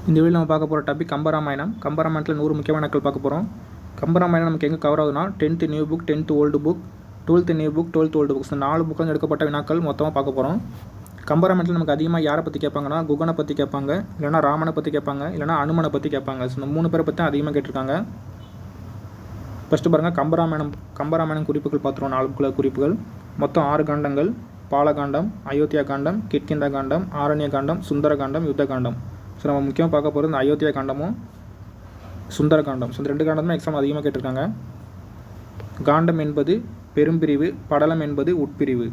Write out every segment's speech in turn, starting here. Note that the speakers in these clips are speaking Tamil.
இந்த வீடியோ நம்ம பார்க்க போகிற டாபிக் கம்பராமாயணம். கம்பராமாயணத்தில் 100 முக்கியமான நாட்கள் பார்க்க போகிறோம். கம்பராமாயணம் நமக்கு எங்கே கவர் ஆகுதுன்னா 10th new book, 10th old book, 12th new book, 12th old books, இந்த 4 புக்கில் எடுக்கப்பட்ட வினாக்கள் மொத்தமாக பார்க்க போகிறோம். கம்பராமாயணத்தில் நமக்கு அதிகமாக யாரை பற்றி கேட்பாங்கன்னா குகனை பற்றி கேட்பாங்க, இல்லைனா ராமனை பற்றி கேட்பாங்க, இல்லைனா அனுமனை பற்றி கேட்பாங்க. ஸோ இந்த 3 பேரை பற்றி அதிகமாக கேட்டிருக்காங்க. ஃபஸ்ட்டு பாருங்கள், கம்பராமாயணம் குறிப்புகள் பார்த்துருவோம். 4 புக்கில் குறிப்புகள் மொத்தம் 6 காண்டங்கள்: பாலகாண்டம், அயோத்தியா காண்டம், கிட்கிந்தா காண்டம், ஆரண்ய காண்டம், சுந்தர காண்டம், யுத்த காண்டம். ஸோ நம்ம முக்கியமாக பார்க்க போகிறது இந்த அயோத்தியா காண்டமும் சுந்தர காண்டம். ஸோ இந்த 2 காண்டமும் எக்ஸாம் அதிகமாக கேட்டிருக்காங்க. காண்டம் என்பது பெரும்பிரிவு, படலம் என்பது உட்பிரிவு.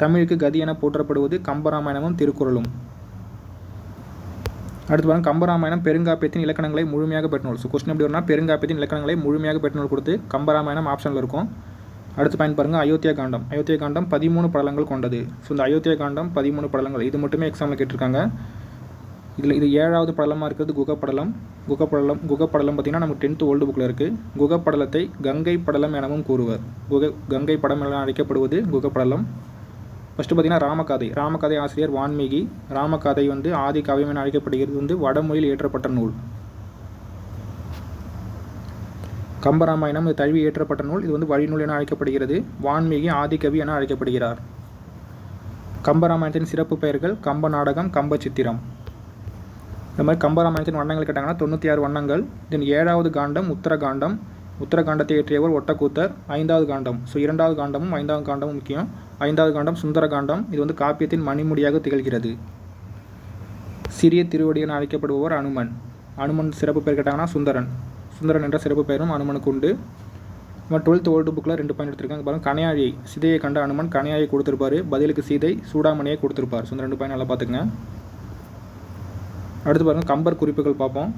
தமிழுக்கு கதி என போற்றப்படுவது கம்பராமாயணமும் திருக்குறளும். அடுத்து பாருங்கள், கம்பராமாயணம் பெருங்காப்பியத்தின் இலக்கணங்களை முழுமையாக பெற்ற நூல். ஸோ கொஸ்டின் எப்படி வரும்னா பெருங்காப்பியத்தின் இலக்கணங்களை முழுமையாக பெற்ற நூல் கொடுத்து கம்பராமாயணம் ஆப்ஷனில் இருக்கும். அடுத்து பாயிண்ட் பாருங்கள், அயோத்தியா காண்டம். அயோத்தியா காண்டம் 13 படலங்கள் கொண்டது. ஸோ இந்த அயோத்தியா காண்டம் 13 படலங்கள், இது மட்டுமே எக்ஸாமில் கேட்டிருக்காங்க. இது 7வது படலமாக இருக்கிறது குகப்படலம். குகப்படலம் பார்த்திங்கன்னா நமக்கு 10th ஓல்டு புக்கில் இருக்குது. குகப்படலத்தை கங்கை படலம் எனவும் கூறுவர். கங்கை படம் என அழைக்கப்படுவது குகப்படலம். ஃபஸ்ட்டு பார்த்திங்கன்னா ராமகதை ஆசிரியர் வான்மீகி. ராமகதை ஆதி காவியம் என அழைக்கப்படுகிறது. வடமொழியில் இயற்றப்பட்ட நூல். கம்பராமாயணம் இது தழுவி இயற்றப்பட்ட நூல். இது வழிநூல் என அழைக்கப்படுகிறது. வான்மீகி ஆதிகவி என அழைக்கப்படுகிறார். கம்பராமாயணத்தின் சிறப்பு பெயர்கள்: கம்ப நாடகம், கம்ப சித்திரம். இந்த மாதிரி கம்பராமாயணத்தின் வண்ணங்கள் கேட்டாங்கன்னா 96 வண்ணங்கள். தென் 7வது காண்டம் உத்தரகாண்டம். உத்தரகாண்டத்தை இயற்றியவர் ஒட்டக்கூத்தர். 5வது காண்டம். ஸோ 2வது காண்டமும் 5வது காண்டமும் முக்கியம். 5வது காண்டம் சுந்தர காண்டம். இது காப்பியத்தின் மணிமுடியாக திகழ்கிறது. சிறிய திருவடி என அழைக்கப்படுபவர் அனுமன். அனுமன் சிறப்பு பெயர் கேட்டாங்கன்னா சுந்தரன் என்ற சிறப்பு பெயரும் அனுமனுக்கு உண்டு. நம்ம 12th ஓல்டு புக்கில் 2 பாயிண்ட் எடுத்திருக்காங்க. பாருங்கள், கணையாழியை சீதையை கண்ட அனுமன் கணையாயை கொடுத்துருப்பார். பதிலுக்கு சீதை சூடாமணியை கொடுத்துருப்பார். ஸோ இந்த 2 பாயிண்ட் நல்லா பார்த்துங்க. அடுத்து பாருங்கள், கம்பர் குறிப்புகள் பார்ப்போம்.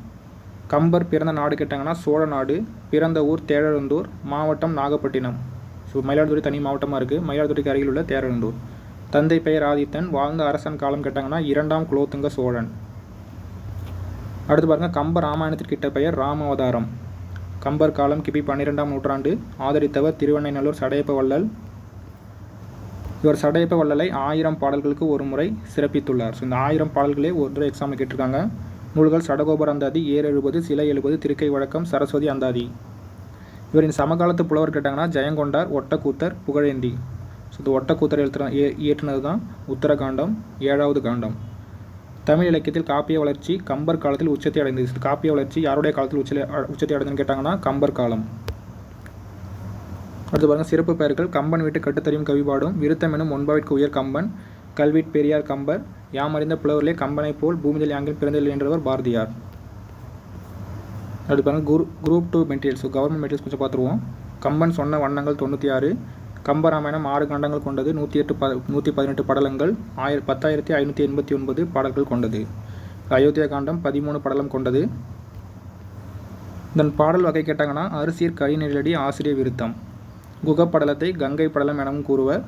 கம்பர் பிறந்த நாடு கேட்டாங்கன்னா சோழ நாடு. பிறந்த ஊர் தேரழுந்தூர். மாவட்டம் நாகப்பட்டினம். ஸோ மயிலாடுதுறை தனி மாவட்டமாக இருக்குது. மயிலாடுதுறைக்கு அருகில் உள்ள தேரழுந்தூர். தந்தை பெயர் ஆதித்தன். வாழ்ந்த அரசன் காலம் கேட்டாங்கன்னா 2ஆம் குலோத்துங்க சோழன். அடுத்து பாருங்கள், கம்ப ராமாயணத்திற்கிட்ட பெயர் ராமாவதாரம். கம்பர் காலம் கிபி 12ஆம் நூற்றாண்டு. ஆதரித்தவர் திருவெண்ணைநல்லூர் சடையப்ப வள்ளல். இவர் சடையப்ப வள்ளலை 1000 பாடல்களுக்கு ஒரு முறை சிறப்பித்துள்ளார். ஸோ இந்த 1000 பாடல்களே ஒரு எக்ஸாமில் கேட்டிருக்காங்க. நூல்கள்: சடகோபர் அந்தாதி, ஏர் எழுபது, சிலை 70, திருக்கை வழக்கம், சரஸ்வதி அந்தாதி. இவரின் சமகாலத்து புலவர் கேட்டாங்கன்னா ஜெயங்கொண்டார், ஒட்டக்கூத்தர், புகழேந்தி. ஸோ இந்த ஒட்டக்கூத்தர் இயற்றினது தான் உத்தரகாண்டம், 7வது காண்டம். தமிழ் இலக்கியத்தில் காப்பிய வளர்ச்சி கம்பர் காலத்தில் உச்சத்தை அடைந்தது. காப்பிய வளர்ச்சி யாருடைய காலத்தில் உச்சத்தை அடைந்ததுன்னு கேட்டாங்கன்னா கம்பர் காலம். அடுத்து பாருங்கள், சிறப்பு பெயர்கள்: கம்பன் வீட்டு கட்டுத்தறியும் கவிபாடும், விருத்தம் எனும் ஒன்பாவிற்கு உயர் கம்பன், கல்வீட் பெரியார் கம்பர், யாமறிந்த புலவர்களே கம்பனை போல் பூமிதல் யாங்கில் பிறந்தில் என்றவர் பாரதியார். அடுத்து பாருங்கள், குரூப் 2 மெட்டீரியல்ஸ். கவர்மெண்ட் மெட்டீரியல்ஸ் கொஞ்சம் பார்த்துருவோம். கம்பன் சொன்ன வண்ணங்கள் 96. கம்பராமாயணம் 6 காண்டங்கள் கொண்டது. 118 படலங்கள், 10,589 பாடல்கள் கொண்டது. அயோத்தியா காண்டம் 13 படலம் கொண்டது. இதன் பாடல் வகை கேட்டாங்கன்னா அரிசீர் கரிநெல்லடி ஆசிரிய விருத்தம். குகப்படலத்தை கங்கை படலம் எனவும் கூறுவர்.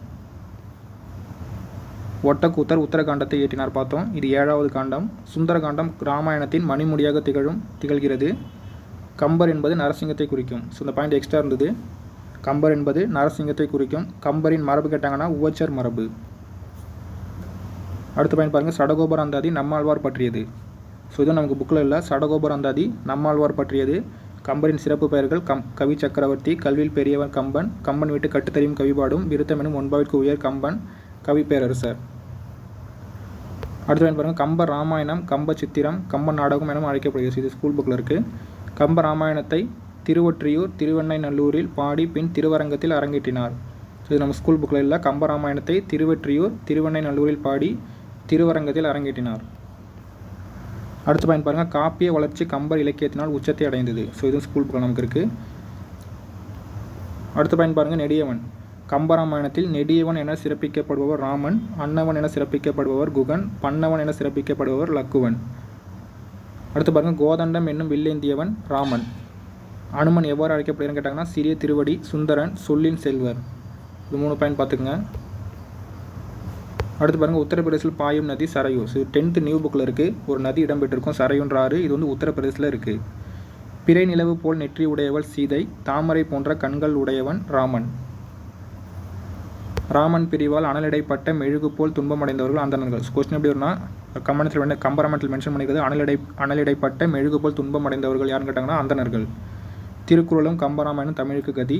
ஒட்டக்கூத்தர் உத்தரகாண்டத்தை இயற்றினார் பார்த்தோம். இது 7வது காண்டம். சுந்தர காண்டம் ராமாயணத்தின் மணிமுடியாக திகழ்கிறது. கம்பர் என்பது நரசிங்கத்தை குறிக்கும். ஸோ இந்த பாயிண்ட் எக்ஸ்ட்ரா இருந்தது. கம்பர் என்பது நரசிங்கத்தை குறிக்கும். கம்பரின் மரபு கேட்டாங்கன்னா உவச்சர் மரபு. அடுத்த பாயிண்ட் பாருங்கள், சடகோபர் அந்தாதி நம்மாழ்வார் பற்றியது. ஸோ இதுவும் நமக்கு புக்கில் இல்லை. சடகோபர் அந்தாதி நம்மாழ்வார் பற்றியது. கம்பரின் சிறப்பு பெயர்கள்: கவி சக்கரவர்த்தி, கல்வியில் பெரியவர் கம்பன், கம்பன் வீட்டு கட்டுத்தறியும் கவிபாடும், விருத்தம் எனும் ஒன்பாவிற்கு உயர் கம்பன், கவி பேரரசர். அடுத்த பாருங்கள், கம்ப ராமாயணம், கம்ப சித்திரம், கம்ப நாடகம் எனவும் அழைக்கப்படுகிறது. இது ஸ்கூல் புக்கில் இருக்குது. கம்ப ராமாயணத்தை திருவொற்றியூர், திருவெண்ணைநல்லூரில் பாடி பின் திருவரங்கத்தில் அரங்கேற்றினார். இது நம்ம ஸ்கூல் புக்கில் இல்லை. கம்ப ராமாயணத்தை திருவொற்றியூர், திருவெண்ணைநல்லூரில் பாடி திருவரங்கத்தில் அரங்கேற்றினார். அடுத்த பாயிண்ட் பாருங்கள், காப்பிய வளர்ச்சி கம்பர் இலக்கியத்தினால் உச்சத்தை அடைந்தது. ஸோ இதுவும் ஸ்கூல் புக்கில் நமக்கு இருக்குது. அடுத்த பாயிண்ட் பாருங்கள், நெடியவன். கம்பராமாயணத்தில் நெடியவன் என சிறப்பிக்கப்படுபவர் ராமன், அன்னவன் என சிறப்பிக்கப்படுபவர் குகன், பன்னவன் என சிறப்பிக்கப்படுபவர் லக்குவன். அடுத்து பாருங்கள், கோதண்டம் என்னும் வில்லேந்தியவன் ராமன். அனுமன் எவ்வாறு அழைக்கப்படுகிறான்னு கேட்டாங்கன்னா சிறிய திருவடி, சுந்தரன், சொல்லின் செல்வர். இது 3 பாயிண்ட் பார்த்துக்குங்க. அடுத்து பாருங்கள், உத்தரப்பிரதேசில் பாயும் நதி சரையூ. ஸோ 10th நியூ புக்கில் இருக்குது. ஒரு நதி இடம்பெற்றிருக்கும், சரையூன்ற ஆறு. இது உத்தரப்பிரதேசில் இருக்குது. பிறை நிலவு போல் நெற்றி உடையவள் சீதை, தாமரை போன்ற கண்கள் உடையவன் ராமன். ராமன் பிரிவால் அனலிடைப்பட்ட மெழுகு போல் துன்பமடைந்தவர்கள் அந்தணர்கள். கொஸ்டின் எப்படி வரும்னா கம்பராமாயணத்தில் மென்ஷன் பண்ணிக்கிறது அனலிடைப்பட்ட மெழுகு போல் துன்பம் அடைந்தவர்கள் யாருன்னு கேட்டாங்கன்னா அந்தணர்கள். திருக்குறளும் கம்பராமாயணம் தமிழுக்கு கதி.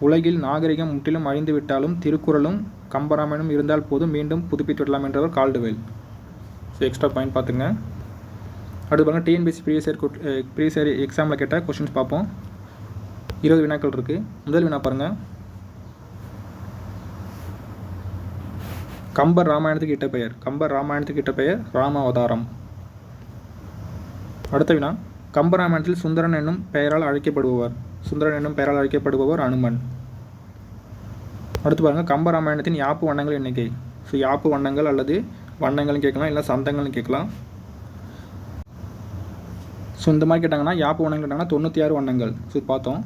உலகில் நாகரிகம் முற்றிலும் அழிந்து விட்டாலும் திருக்குறளும் கம்பராமாயணம் இருந்தால் போதும், மீண்டும் புதுப்பித்து விடலாம் என்றவர் கால்டுவெல். ஸோ எக்ஸ்ட்ரா பாயிண்ட் பார்த்துங்க. அடுத்து பாருங்கள், டிஎன்பிஎஸ்சி ப்ரீவியஸ் இயர் எக்ஸாமில் கேட்ட கொஸ்டின்ஸ் பார்ப்போம். 20 வினாக்கள் இருக்குது. முதல் வினா பாருங்கள், கம்பர் ராமாயணத்துக்கு இட்ட பெயர். கம்பர் ராமாயணத்துக்கு இட்ட பெயர் ராமாவதாரம். அடுத்த வினா, கம்பராமாயணத்தில் சுந்தரன் என்னும் பெயரால் அழைக்கப்படுபவர் அனுமன். அடுத்து பாருங்கள், கம்பராமாயணத்தின் யாப்பு வண்ணங்கள் எண்ணிக்கை. ஸோ யாப்பு வண்ணங்கள் அல்லது வண்ணங்கள்னு கேட்கலாம், இல்லை சந்தங்கள்னு கேட்கலாம். ஸோ இந்த மாதிரி கேட்டாங்கன்னா யாப்பு வண்ணங்கள் கேட்டாங்கன்னா 96 வண்ணங்கள். ஸோ பார்த்தோம்.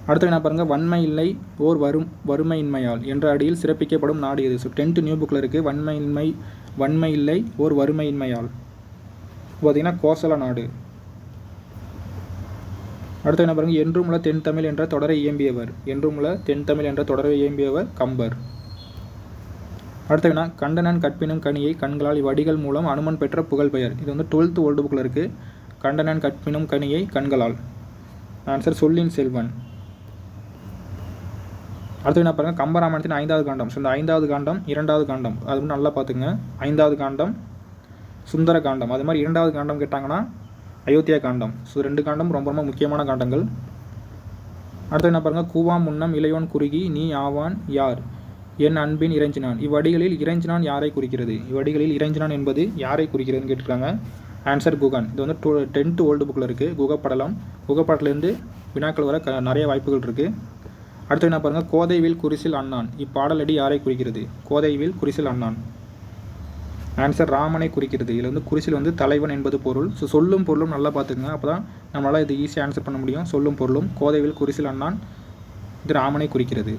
அடுத்து என்ன பாருங்கள், வன்மை இல்லை ஓர் வறுமையின்மையால் என்ற அடியில் சிறப்பிக்கப்படும் நாடு எது? ஸோ 10th நியூ புக்கில் இருக்குது. வன்மை இல்லை ஓர் வறுமையின்மையால் பார்த்திங்கன்னா கோசல நாடு. அடுத்து என்ன பாருங்கள், என்றுமுள்ள தென்தமிழ் என்ற தொடரை இயம்பியவர் கம்பர். அடுத்த வினா, கண்டனன் கற்பினும் கனியை கண்களால் இவ்வடிகள் மூலம் அனுமன் பெற்ற புகழ் பெயர். இது வந்து 12th ஓல்டு புக்கில் இருக்குது. கண்டனன் கற்பினும் கனியை கண்களால். ஆன்சர் சொல்லின் செல்வன். அடுத்து என்ன பாருங்கள், கம்பராமாயணத்தின் 5வது காண்டம். ஸோ இந்த 5வது காண்டம் 2வது காண்டம் அது வந்து நல்லா பார்த்துங்க. 5வது காண்டம் சுந்தர காண்டம், அது மாதிரி 2வது காண்டம் கேட்டாங்கன்னா அயோத்தியா காண்டம். ஸோ 2 காண்டம் ரொம்ப ரொம்ப முக்கியமான காண்டங்கள். அடுத்து என்ன பாருங்கள், கூவாம் முன்னம் இளையோன் குறுகி நீ ஆவான் யார் என் அன்பின் இறைஞ்சினான். இவ்வடிகளில் இறைஞ்சினான் யாரை குறிக்கிறது? இவ்வடிகளில் இறைஞ்சினான் என்பது யாரை குறிக்கிறதுன்னு கேட்டிருக்காங்க. ஆன்சர் குகன். இது வந்து 10th ஓல்டு புக்கில் இருக்குது. குகப்படலேருந்து வினாக்கள் வர நிறைய வாய்ப்புகள் இருக்குது. அடுத்து என்ன பாருங்கள், கோதைவில் குரிசில் அண்ணான். இப்பாடலடி யாரை குறிக்கிறது? கோதைவில் குரிசில் அண்ணான். ஆன்சர் ராமனை குறிக்கிறது. இதில் வந்து குரிசில் வந்து தலைவன் என்பது பொருள். ஸோ சொல்லும் பொருளும் நல்லா பார்த்துக்குங்க, அப்போ தான் நம்மளால் இது ஈஸியாக ஆன்சர் பண்ண முடியும். சொல்லும் பொருளும் கோதைவில் குரிசில் அண்ணான், இது ராமனை குறிக்கிறது.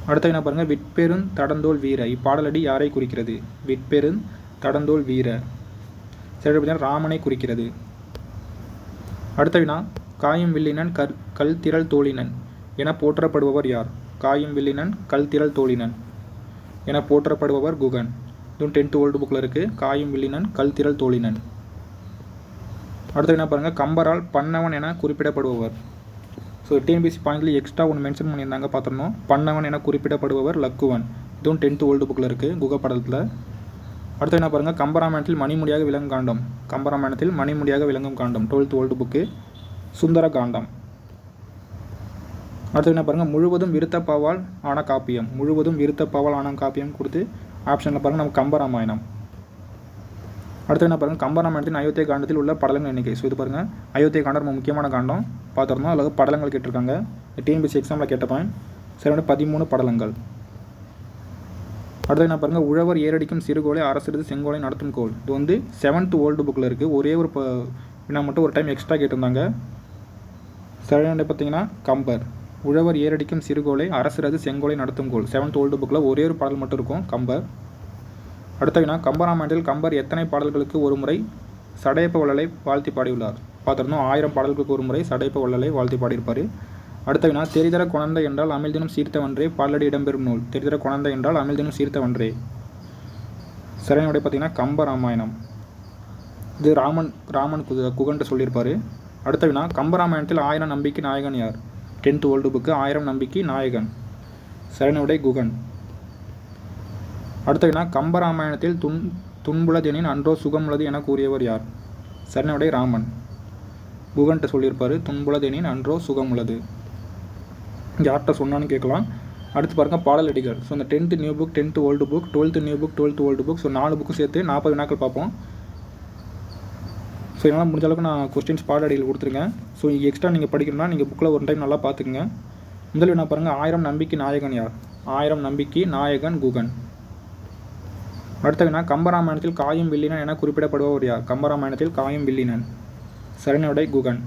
அடுத்து என்ன பாருங்கள், விட்பெருந் தடந்தோல் வீர. இப்பாடலடி யாரை குறிக்கிறது? விட்பெருந் தடந்தோல் வீர. சரி, பார்த்தீங்கன்னா ராமனை குறிக்கிறது. அடுத்த வினா, காயும் வில்லினன் கல் திரள் தோழினன் என போற்றப்படுபவர் யார்? காயும் வில்லினன் கல் திரள் தோழினன் என போற்றப்படுபவர் குகன். இதுவும் 10th ஓல்டு புக்கில் இருக்குது. காயும் வில்லினன் கல் திரள் தோழினன். அடுத்து என்ன பாருங்கள், கம்பரால் பன்னவன் என குறிப்பிடப்படுபவர். ஸோ டிஎன்பிஎஸ்சி பாயிண்ட்ல எக்ஸ்ட்ரா ஒன்று மென்ஷன் பண்ணியிருந்தாங்க பார்த்துருந்தோம். பன்னவன் என குறிப்பிடப்படுபவர் லக்குவன். இதுவும் 10th ஓல்டு புக்கில் இருக்குது குகப்படலத்தில். அடுத்து என்ன பாருங்கள், கம்பராமாயணத்தில் மணிமுடியாக விளங்கும் காண்டம். கம்பராமாயணத்தில் மணிமுடியாக விளங்கும் காண்டம் 12th ஓல்டு புக்கு சுந்தர காண்டம். அடுத்து என்ன பாருங்கள், முழுவதும் விருத்தப்பாவால் ஆன காப்பியம். முழுவதும் விருத்தப்பாவால் ஆன காப்பியம் கொடுத்து ஆப்ஷனில் பாருங்கள் நம்ம கம்பராமாயணம். அடுத்து என்ன பாருங்கள், கம்பராமாயணத்தின் அயோத்தியா காண்டத்தில் உள்ள படலங்கள் எண்ணிக்கை. ஸோ இது பாருங்கள், அயோத்தியா காண்டம் ரொம்ப முக்கியமான காண்டம் பார்த்துருந்தோம். அல்லது படலங்கள் கேட்டிருக்காங்க. டிஎன்பிஎஸ்சி எக்ஸாமில் கேட்ட பாயிண்ட். சரி, 13 படலங்கள். அடுத்து என்ன பாருங்கள், உழவர் ஏரடிக்கும் சிறுகோளை அரசரது செங்கோலை நடத்தும் கோல். இது வந்து 7th ஓல்டு புக்கில் இருக்குது. ஒரே ஒரு வினா மட்டும் ஒரு டைம் எக்ஸ்ட்ரா கேட்டிருந்தாங்க. சரியான பார்த்தீங்கன்னா கம்பர். உழவர் ஏரடிக்கும் சிறுகோளை அரசரது செங்கோலை நடத்தும் கோல் 7th ஓல்டு புக்கில் ஒரே ஒரு பாடல் மட்டும் இருக்கும், கம்பர். அடுத்த வினா, கம்பராமாயணத்தில் கம்பர் எத்தனை பாடல்களுக்கு ஒரு முறை சடையப்ப வள்ளலை வாழ்த்தி பாடியுள்ளார்? பார்த்துருந்தோம். 1000 பாடல்களுக்கு ஒரு முறை சடையப்ப வள்ளலை வாழ்த்தி பாடியிருப்பார். அடுத்த வினா, தெரிதர குழந்தை என்றால் அமிழ்தினும் சீர்த்தவன்றே பாடலடி இடம்பெறும் நூல். தெரிதர குழந்தை என்றால் அமிழ்தினும் சீர்த்தவன்றே. சரியான பார்த்தீங்கன்னா கம்பராமாயணம். இது ராமன் குகன்ட்டு சொல்லியிருப்பார். அடுத்த வினா, கம்பராமாயணத்தில் 1000 நம்பிக்கை நாயகன் யார்? 10th ஓல்டு புக்கு 1000 நம்பிக்கை நாயகன். சரியான விடை குகன். அடுத்த வினா, கம்பராமாயணத்தில் துன்புலதெனின் அன்றோ சுகமுள்ளது என கூறியவர் யார்? சரியான விடை ராமன். குகன்ட்டு சொல்லியிருப்பார், துன்புலதெனின் அன்றோ சுகமுள்ளது. யார்கிட்ட சொன்னான்னு கேட்கலாம். அடுத்து பாருங்கள், பாடலடிகள். ஸோ இந்த 10th new book 10th old book 12th new book 12th old book. So 4 புக்கும் சேர்த்து 40 வினாக்கள் பார்ப்போம். ஸோ என்னால் முடிஞ்ச அளவுக்கு நான் கொஸ்டின்ஸ் பாடலடிகள் கொடுத்துருக்கேன். ஸோ எக்ஸ்ட்ரா நீங்கள் படிக்கணும்னா நீங்கள் புக்கில் ஒரு டைம் நல்லா பார்த்துக்குங்க. முதல் வினா பாருங்கள், 1000 நம்பிக்கை நாயகன் யார்? 1000 நம்பிக்கை நாயகன் குகன். அடுத்த வினா, கம்பராமாயணத்தில் காயும் வில்லினன் என குறிப்பிடப்படுபவர் யார்? கம்பராமாயணத்தில் காயும் வில்லினன். சரியான விடை குகன்.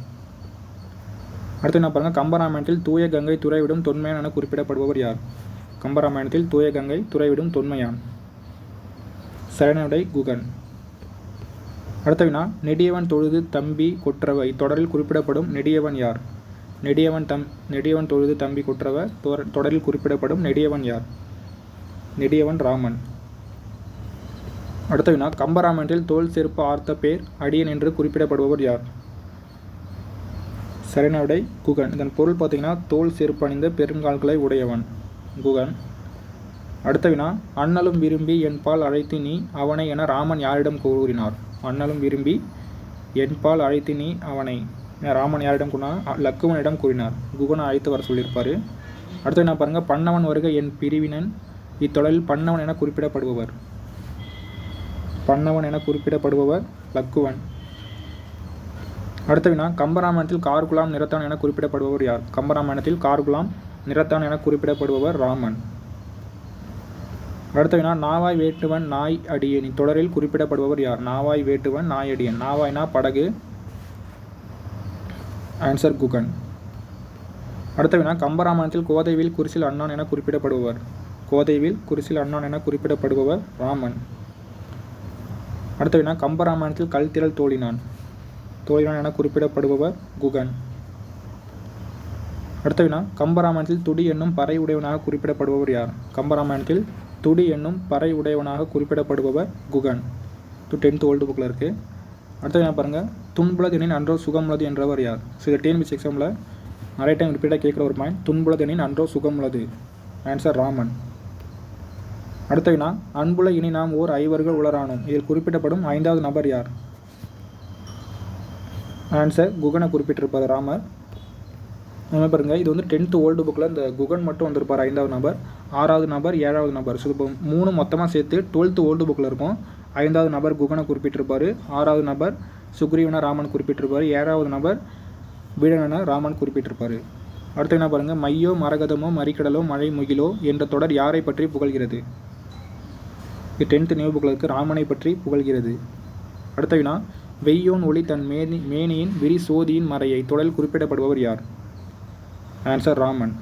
அடுத்து என்ன பாருங்கள், கம்பராமாயணத்தில் தூய கங்கை துறைவிடும் தொன்மையான் என குறிப்பிடப்படுபவர் யார்? கம்பராமாயணத்தில் தூய கங்கை துறைவிடும் தொன்மையான். சரியான விடை குகன். அடுத்த வினா, நெடியவன் தொழுது தம்பி கொற்றவ. இத்தொடரில் குறிப்பிடப்படும் நெடியவன் யார்? நெடியவன் தொழுது தம்பி கொற்றவ தொடரில் குறிப்பிடப்படும் நெடியவன் யார்? நெடியவன் ராமன். அடுத்த வினா, கம்பராமாயணத்தில் தோல் செருப்பு ஆர்த்த பேர் அடியன் என்று குறிப்பிடப்படுபவர் யார்? சரியான விடை குகன். இதன் பொருள் பார்த்தீங்கன்னா தோல் செருப்பு அணிந்த பெருங்கால்களை உடையவன் குகன். அடுத்த வினா, அண்ணலும் விரும்பி என்பால் அழைத்து நீ அவனை என ராமன் யாரிடம் கூறினார்? அண்ணலும் விரும்பி என்பால் அழைத்து நீ அவனை ராமன் யாரிடம் கூறினார்? லக்குவனிடம் கூறினார். குகனை அழைத்து வர சொல்லியிருப்பார். அடுத்த வினா பாருங்கள், பன்னவன் வருக என் பிரிவினன் இத்தொடரில் பன்னவன் என குறிப்பிடப்படுபவர்? பன்னவன் என குறிப்பிடப்படுபவர் லக்குவன். அடுத்த வினா, கம்பராமாயணத்தில் கார்குலாம் நிறத்தான் என குறிப்பிடப்படுபவர் யார்? கம்பராமாயணத்தில் கார்குலாம் நிறத்தான் என குறிப்பிடப்படுபவர் ராமன். அடுத்த வினா, நாவாய் வேட்டுவன் நாய் அடியன் இத்தொடரில் குறிப்பிடப்படுபவர் யார்? நாவாய் வேட்டுவன் நாய் அடியன். நாவாய்னா படகு. ஆன்சர் குகன். அடுத்த வினா, கம்பராமாயணத்தில் கோதைவில் குரிசில் அண்ணான் என குறிப்பிடப்படுபவர்? கோதைவில் குரிசில் அண்ணான் என குறிப்பிடப்படுபவர் ராமன். அடுத்த வினா, கம்பராமாயணத்தில் கல்திரள் தோழினான் என குறிப்பிடப்படுபவர் குகன். அடுத்த வினா, கம்பராமாயணத்தில் துடி என்னும் பறை உடையவனாக குறிப்பிடப்படுபவர் யார்? கம்பராமாயணத்தில் துடி என்னும் பறை உடையவனாக குறிப்பிடப்படுபவர் குகன். 10th ஓல்டு புக்கில் இருக்குது. அடுத்த வினா பாருங்கள், துன்புலதெனின் அன்றோ சுகமுள்ளது என்றவர் யார்? ஸோ இது டிஎன்பிஎஸ்சி எக்ஸாமில் நிறைய டைம் ரிப்பீட்டாக கேட்குற ஒரு பாயிண்ட். துன்புலதெனின் அன்றோ சுகமுள்ளது. ஆன்சர் ராமன். அடுத்த வினா, அன்புல இனி நாம் ஓர் ஐவர்கள் உளரானோம் இதில் குறிப்பிடப்படும் 5வது நபர் யார்? ஆன்சர் குகனை குறிப்பிட்டிருப்பார் ராமர். பாருங்க, இது வந்து 10th ஓல்டு புக்கில் இந்த குகன் மட்டும் வந்திருப்பார் 5வது நபர், 6வது நபர், 7வது நபர். ஸோ இப்போ 3 மொத்தமாக சேர்த்து 12th ஓல்டு புக்கில் இருக்கும். 5வது நபர் குகனை குறிப்பிட்டிருப்பார், 6வது நபர் சுக்ரீவனை ராமன் குறிப்பிட்டிருப்பார், 7வது நபர் வீடனனை ராமன் குறிப்பிட்டிருப்பார். அடுத்து என்ன பாருங்கள், மையோ மரகதமோ மறிக்கடலோ மழை முகிலோ என்ற தொடர் யாரை பற்றி புகழ்கிறது? இது 10th நியூ புக்கில் இருக்குது, ராமனை பற்றி புகழ்கிறது. அடுத்த வினா, வெய்யோன் ஒளி தன் மேனியின் விரி சோதியின் மறையை தொடரில் குறிப்பிடப்படுபவர் யார்? ஆன்சர் ராமன்.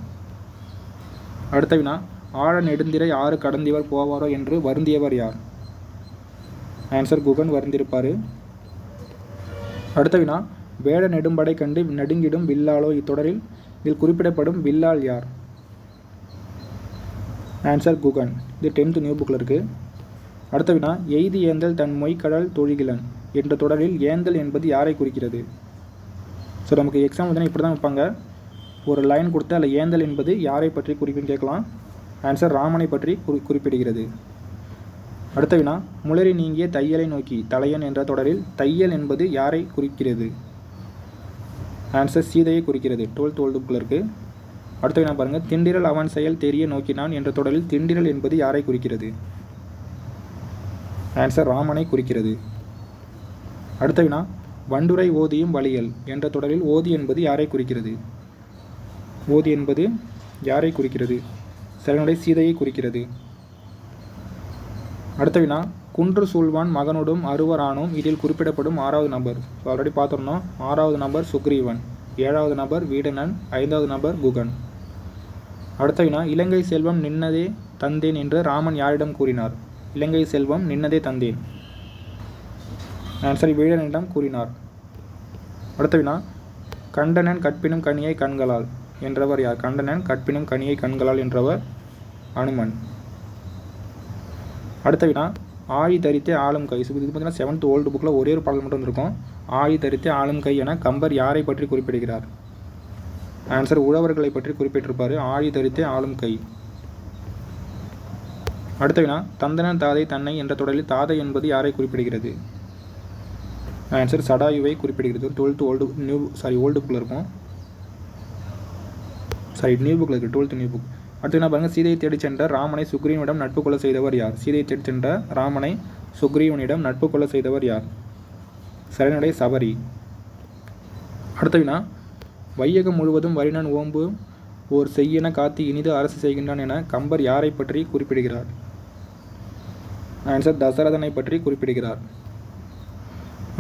அடுத்த வினா, ஆழ நெடுந்திரை ஆறு கடந்திவர் போவாரோ என்று வருந்தியவர் யார்? ஆன்சர் குகன் வருந்திருப்பார். அடுத்த வினா, வேட நெடும்படை கண்டு நடுங்கிடும் வில்லாளோ இத்தொடரில் இதில் குறிப்பிடப்படும் வில்லாள் யார்? ஆன்சர் குகன். இது 10th நியூ புக்கில் இருக்குது. அடுத்த வினா, எய்தி ஏந்தல் தன் மொய்கடல் தொழிகிலன் என்ற தொடரில் ஏந்தல் என்பது யாரை குறிக்கிறது? ஸோ நமக்கு எக்ஸாம் வந்து இப்படி தான் வைப்பாங்க, ஒரு லைன் கொடுத்து அதில் ஏந்தல் என்பது யாரை பற்றி குறிப்பின்னு கேட்கலாம். ஆன்சர் ராமனை பற்றி குறிப்பிடுகிறது. அடுத்த வினா, முளரி நீங்கிய தையலை நோக்கி தலையன் என்ற தொடரில் தையல் என்பது யாரை குறிக்கிறது? ஆன்சர் சீதையை குறிக்கிறது. 12th ஓல்டு புக்கில் இருக்குது. அடுத்த வினா பாருங்கள், திண்டிரல் அவன் செயல் தெரிய நோக்கினான் என்ற தொடரில் திண்டிரல் என்பது யாரை குறிக்கிறது? ஆன்சர் ராமனை குறிக்கிறது. அடுத்த வினா, வண்டுரை ஓதியும் வலியல் என்ற தொடரில் ஓதி என்பது யாரை குறிக்கிறது? ஓதி என்பது யாரை குறிக்கிறது? சரணடை சீதையை குறிக்கிறது. அடுத்த வினா, குன்று சூழ்வான் மகனோடும் அறுவரானோம் இதில் குறிப்பிடப்படும் 6வது நபர். ஆல்ரெடி பார்த்தோம்னா 6வது நபர் சுக்ரீவன், 7வது நபர் வீடனன், 5வது நபர் குகன். அடுத்த வினா, இலங்கை செல்வம் நின்னதே தந்தேன் என்று ராமன் யாரிடம் கூறினார்? இலங்கை செல்வம் நின்னதே தந்தேன். ஆன்சர் வீடனிடம் கூறினார். அடுத்த வினா, கண்டனன் கற்பினும் கனியை கண்களால் என்றவர் யார்? கண்டனன் கற்பினும் கனியை கண்களால் என்றவர் அனுமன். அடுத்த வினா, ஆழி தரித்தே ஆளும் கை. இது பார்த்தீங்கன்னா 7th ஓல்டு புக்கில் ஒரே ஒரு பாடல் மட்டும் வந்திருக்கும். ஆழி தரித்தே ஆளும் கை என கம்பர் யாரை பற்றி குறிப்பிடுகிறார்? ஆன்சர் உழவர்களை பற்றி குறிப்பிட்டிருப்பார். ஆழி தரித்தே ஆளும் கை. அடுத்த வினா, தந்தனன் தாதை தன்னை என்ற தொடரில் தாதை என்பது யாரை குறிப்பிடுகிறது? ஆன்சர் சடாயுவை குறிப்பிடுகிறது. 12th ஓல்டு புக்கில் இருக்கும். நியூ புக்கில் இருக்குது, 12th நியூ புக். அடுத்து என்ன பாருங்கள், சீதையை தேடிச் சென்ற ராமனை சுக்ரீவனிடம் நட்பு கொள்ள செய்தவர் யார்? சீதையை தேடிச் சென்ற ராமனை சுக்ரீவனிடம் நட்பு கொள்ள செய்தவர் யார்? சரணடை சபரி. அடுத்த வினா, வையகம் முழுவதும் வரினன் ஓம்பு ஓர் செய்யென காத்து இனிது அரசு செய்கின்றான் என கம்பர் யாரை பற்றி குறிப்பிடுகிறார்? ஆன்சர் தசரதனை பற்றி குறிப்பிடுகிறார்.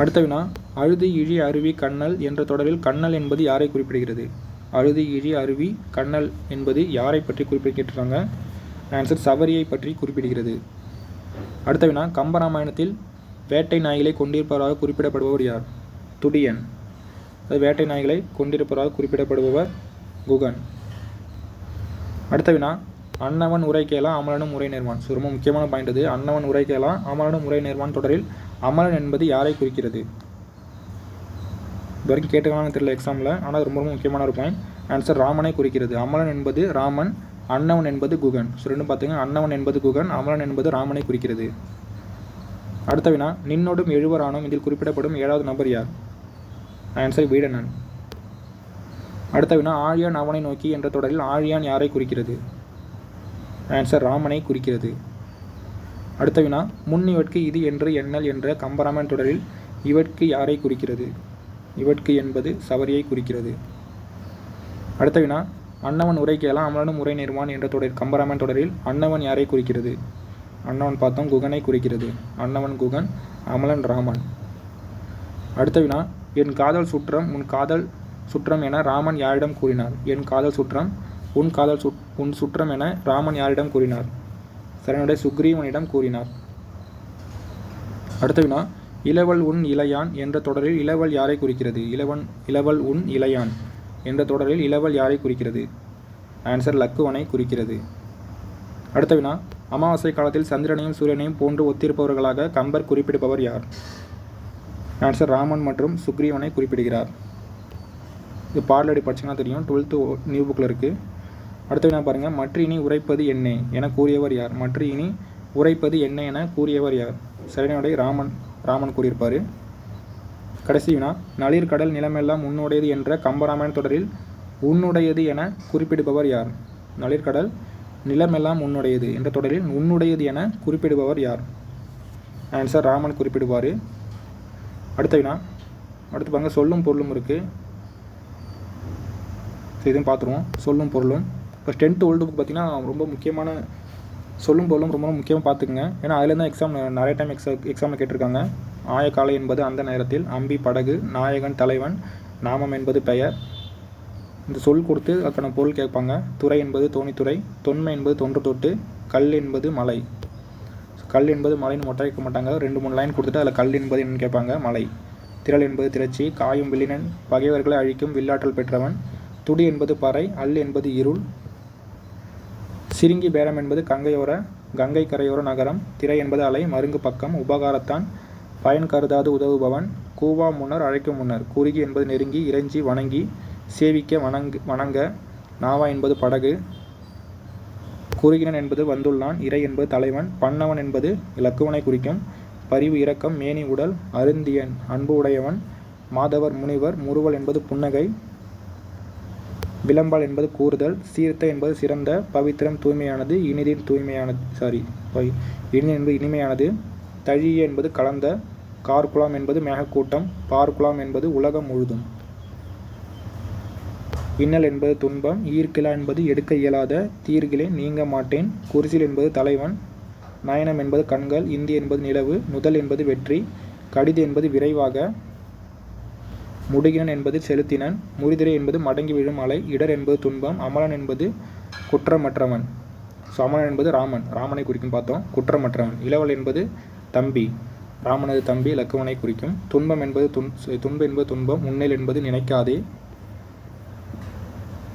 அடுத்த வினா, அழுது இழி அருவி கண்ணல் என்ற தொடரில் கண்ணல் என்பது யாரை குறிப்பிடுகிறது? அழுது இழி அருவி கண்ணல் என்பது யாரை பற்றி குறிப்பிட்டிருக்காங்க? ஆன்சர் சபரியை பற்றி குறிப்பிடுகிறது. அடுத்த வினா, கம்பராமாயணத்தில் வேட்டை நாய்களை கொண்டிருப்பவராக குறிப்பிடப்படுபவர் யார்? துடியன். அது வேட்டை நாய்களை கொண்டிருப்பவராக குறிப்பிடப்படுபவர் குகன். அடுத்த வினா, அன்னவன் உரை கேளா அமலனும் உரை நேர்வான். ஸோ ரொம்ப முக்கியமான பாயிண்ட் இது. அன்னவன் உரை கேளா அமலனும் உரை நேர்வான் தொடரில் அமலன் என்பது யாரை குறிக்கிறது? இது வரைக்கும் கேட்டுக்கலாம்னு தெரியல எக்ஸாமில், ஆனால் ரொம்ப ரொம்ப முக்கியமான ஒரு பாயிண்ட். ஆன்சர் ராமனை குறிக்கிறது. அமலன் என்பது ராமன், அன்னவன் என்பது குகன். ஸோ ரெண்டும் பார்த்தீங்கன்னா அன்னவன் என்பது குகன், அமலன் என்பது ராமனை குறிக்கிறது. அடுத்த வினா, நின்னோடும் எழுவரானோம் இதில் குறிப்பிடப்படும் 7வது நபர் யார்? ஆன்சர் வீடணன். அடுத்த வினா, ஆழியான் அவனை நோக்கி என்ற தொடரில் ஆழியான் யாரை குறிக்கிறது? ஆன்சர் ராமனை குறிக்கிறது. அடுத்த வினா, முன் இவட்கு இது என்று எண்ணல் என்ற கம்பராமாயண தொடரில் இவட்கு யாரை குறிக்கிறது? இவட்கு என்பது சபரியை குறிக்கிறது. அடுத்த வினா, அன்னவன் உரை கேளா அமலனும் உரை நேர்வான் என்ற தொடர் கம்பராமாயண தொடரில் அன்னவன் யாரை குறிக்கிறது? அன்னவன் பார்த்தோம், குகனை குறிக்கிறது. அன்னவன் குகன், அமலன் ராமன். அடுத்த வினா, என் காதல் சுற்றம் உன் காதல் சுற்றம் என ராமன் யாரிடம் கூறினார்? என் காதல் சுற்றம் உன் சுற்றம் என ராமன் யாரிடம் கூறினார்? சரணுடைய சுக்ரீவனிடம் கூறினார். அடுத்த வினா, இளவல் உன் இளையான் என்ற தொடரில் இளவல் யாரை குறிக்கிறது? இளவல் உன் இளையான் என்ற தொடரில் இளவல் யாரை குறிக்கிறது? ஆன்சர் லக்குவனை குறிக்கிறது. அடுத்த வினா, அமாவாசை காலத்தில் சந்திரனையும் சூரியனையும் போன்று ஒத்திருப்பவர்களாக கம்பர் குறிப்பிடுபவர் யார்? ஆன்சர் ராமன் மற்றும் சுக்ரீவனை குறிப்பிடுகிறார். இது பாடலடி படிச்சிங்கன்னா தெரியும், 12th நியூ புக்கில் இருக்குது. அடுத்த வினா பாருங்கள், மற்ற இனி உரைப்பது என்ன என கூறியவர் யார்? மற்ற இனி உரைப்பது என்ன என கூறியவர் யார்? சரணுடைய ராமன் கூறியிருப்பார். கடைசி வினா, நளிர் கடல் நிலமெல்லாம் உன்னுடையது என்ற கம்பராமாயண தொடரில் உன்னுடையது என குறிப்பிடுபவர் யார்? நளிர்கடல் நிலமெல்லாம் உன்னுடையது என்ற தொடரில் உன்னுடையது என குறிப்பிடுபவர் யார்? ஆன்சர் ராமன் குறிப்பிடுவார். அடுத்த வினா, அடுத்து பாருங்க, சொல்லும் பொருளும் இருக்குது. இதையும் பார்த்துருவோம். சொல்லும் பொருளும் இப்போ 10th ஓல்டு புக் பார்த்திங்கன்னா ரொம்ப முக்கியமான சொல்லும் பொருளும் ரொம்ப முக்கியமாக பார்த்துக்குங்க. ஏன்னா அதில் தான் எக்ஸாம் நிறைய டைம் எக்ஸாமில் கேட்டிருக்காங்க. ஆயக்காலை என்பது அந்த நேரத்தில், அம்பி படகு, நாயகன் தலைவன், நாமம் என்பது பெயர். இந்த சொல் கொடுத்து அதுக்கான பொருள் கேட்பாங்க. துறை என்பது தோணித்துறை, தொன்மை என்பது தொன்று தொட்டு, கல் என்பது மலை. கல் என்பது மலைன்னு மொட்டை வைக்க மாட்டாங்க, 2-3 லைன் கொடுத்துட்டு அதில் கல் என்பது என்னன்னு கேட்பாங்க, மலை. திரள் என்பது திரட்சி, காயும் வில்லினன், பகைவர்களை அழிக்கும் வில்லாற்றல் பெற்றவன். துடி என்பது பறை, அல் என்பது இருள். சிறுங்கி பேரம் என்பது கங்கை கரையோர நகரம். திரை என்பது அலை, மருங்கு பக்கம், உபகாரத்தான், பயன் கருதாது உதவுபவன். கூவா முன்னர் அழைக்கும் முன்னர். குறுகி என்பது நெருங்கி, இறைஞ்சி வணங்கி, சேவிக்க வணங்க. நாவா என்பது படகு. குறுகினன் என்பது வந்துள்ளான். இறை என்பது தலைவன். பன்னவன் என்பது இலக்குவனை குறிக்கும். பரிவு இரக்கம், மேனி உடல், அருந்தியன் அன்பு உடையவன். மாதவர் முனிவர். முறுவல் என்பது புன்னகை. விளம்பால் என்பது கூறுதல். சீர்த்த என்பது சிறந்த. பவித்திரம் தூய்மையானது. இனிதின் என்பது இனிமையானது. தழிய என்பது கலந்த. கார்குலாம் என்பது மேகக்கூட்டம். பார்க்குலாம் என்பது உலகம் முழுதும். இன்னல் என்பது துன்பம். ஈர்க்கிலா என்பது எடுக்க இயலாத. தீர்கிலே நீங்க மாட்டேன். குரிசில் என்பது தலைவன். நயனம் என்பது கண்கள். இந்தி என்பது நிலவு. நுதல் என்பது வெற்றி. கடிது என்பது விரைவாக. முடுகினன் என்பது செலுத்தினன். முறிதிரை என்பது மடங்கி விழும் அலை. இடர் என்பது துன்பம். அமலன் என்பது குற்றமற்றவன். ஸோ அமலன் என்பது ராமனை குறிக்கும் பார்த்தோம், குற்றமற்றவன். இளவல் என்பது தம்பி, ராமனது தம்பி, லக்குவனை குறிக்கும். துன்பம் என்பது துன்பம். உன்னேல் என்பது நினைக்காதே.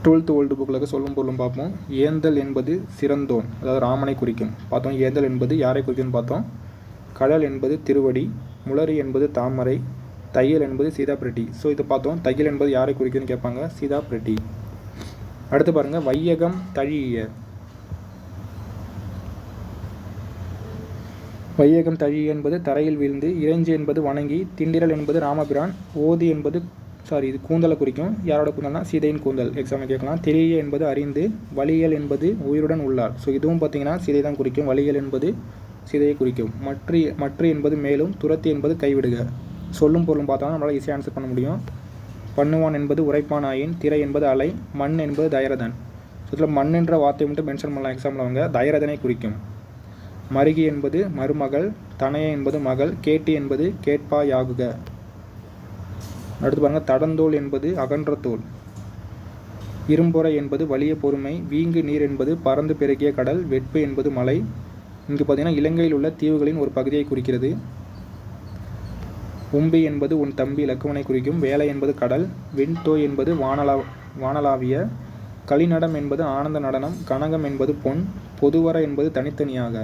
12th ஓல்டு புக்கில் சொல்லும் பொருளும் பார்ப்போம். ஏந்தல் என்பது சிறந்தோன், அதாவது ராமனை குறிக்கும் பார்த்தோம். ஏந்தல் என்பது யாரை குறிக்கும்னு பார்த்தோம். கடல் என்பது திருவடி. முளரி என்பது தாமரை. தையல் என்பது சீதா பிரெட்டி. ஸோ இது பார்த்தோம். தையல் என்பது யாரை குறிக்கும்னு கேட்பாங்க, சீதா பிரெட்டி. அடுத்து பாருங்கள், வையகம் தழிய. வையகம் தழிய என்பது தரையில் வீழ்ந்து. இறைஞ்சி என்பது வணங்கி. திண்டிரல் என்பது ராமபிரான். ஓதி என்பது இது கூந்தலை குறிக்கும். யாரோட கூந்தல்னா சீதையின் கூந்தல், எக்ஸாம்பிள் கேட்கலாம். திரிய என்பது அறிந்து. வலியல் என்பது உயிருடன் உள்ளார். ஸோ இதுவும் பார்த்தீங்கன்னா சீதை தான் குறிக்கும். வலியல் என்பது சீதையை குறிக்கும். மற்ற என்பது மேலும். துரத்தி என்பது கைவிடுக. சொல்லும் பொருளும் பார்த்தோம்னா நம்மளால் ஈஸியாக ஆன்சர் பண்ண முடியும். பண்ணுவான் என்பது உரைப்பான் ஆயின். திரை என்பது அலை. மண் என்பது தயரதன். ஸோ இதில் மண் என்ற வார்த்தை மட்டும் மென்ஷன் பண்ணலாம் எக்ஸாம்பிள். அவங்க தயரதனை குறிக்கும். மருகி என்பது மருமகள். தனைய என்பது மகள். கேட்டி என்பது கேட்பாயாகுக. அடுத்து பாருங்கள், தடந்தோல் என்பது அகன்ற தோல். இரும்பொறை என்பது வலிய பொறுமை. வீங்கு நீர் என்பது பறந்து பெருகிய கடல். வெட்பு என்பது மலை. இங்கு பார்த்தீங்கன்னா இலங்கையில் உள்ள தீவுகளின் ஒரு பகுதியை குறிக்கிறது. உம்பி என்பது உன் தம்பி, இலக்குவனை குறிக்கும். வேலை என்பது கடல். விண்தோய் என்பது வானளாவிய. களிநடம் என்பது ஆனந்த நடனம். கனகம் என்பது பொன். பொதுவர என்பது தனித்தனியாக.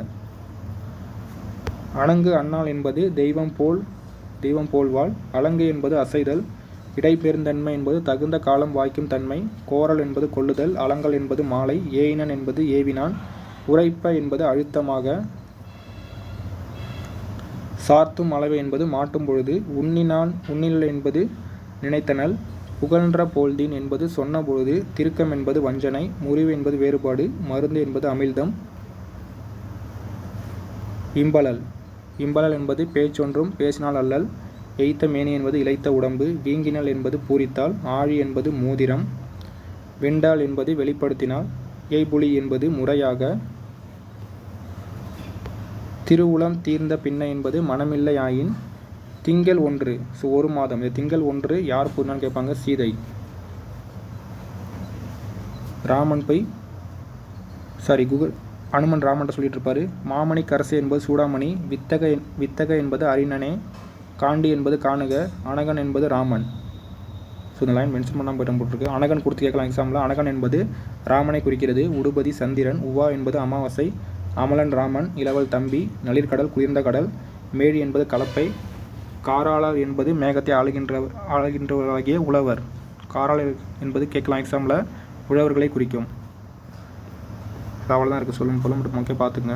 அணங்கு அண்ணாள் என்பது தெய்வம் போல்வாள். அலங்கு என்பது அசைதல். இடைப்பெருந்தன்மை என்பது தகுந்த காலம் வாய்க்கும் தன்மை. கோரல் என்பது கொள்ளுதல். அலங்கல் என்பது மாலை. ஏயினன் என்பது ஏவினான். உரைப்ப என்பது அழுத்தமாக. சார்த்தும் அளவு என்பது மாட்டும் பொழுது. உன்னில் என்பது நினைத்தனல். புகழ்ன்ற போழ்தீன் என்பது சொன்ன பொழுது. திருக்கம் என்பது வஞ்சனை. முறிவு என்பது வேறுபாடு. மருந்து என்பது அமிழ்தம். இம்பலல் என்பது பேச்சொன்றும் பேசினால் அல்லல். எய்த்த மேனி என்பது இளைத்த உடம்பு. வீங்கினல் என்பது பூரித்தால். ஆழி என்பது மோதிரம். வெண்டாள் என்பது வெளிப்படுத்தினாள். ஏய்புலி என்பது முறையாக. திருவுளம் தீர்ந்த பின்ன என்பது மனமில்லை ஆயின். திங்கள் 1 ஒரு மாதம். இந்த திங்கள் 1 யார் புரினான்னு கேட்பாங்க, சீதை. அனுமன் ராமன்ட்ட சொல்லிட்டு இருப்பாரு. மாமணி கரசு என்பது சூடாமணி. வித்தக என்பது அரிணனே. காண்டி என்பது காணுக. அனகன் என்பது ராமன். ஸோ இந்த லைன் மென்ஷன் பண்ணாமல் போட்டிருக்கு. அனகன் கொடுத்து கேட்கலாம் எக்ஸாம்பிள். அனகன் என்பது ராமனை குறிக்கிறது. உடுபதி சந்திரன். உவா என்பது அமாவாசை. அமலன் ராமன். இளவல் தம்பி. நளிர்கடல் குளிர்ந்த கடல். மேழி என்பது கலப்பை. காராளர் என்பது மேகத்தை ஆளுகின்றவராகிய உழவர். காராளர் என்பது கேட்கலாம் எக்ஸாம்பிள் உழவர்களை குறிக்கும். அவ்வளோதான் இருக்குது. சொல்லும் போல மட்டும் பார்த்துங்க.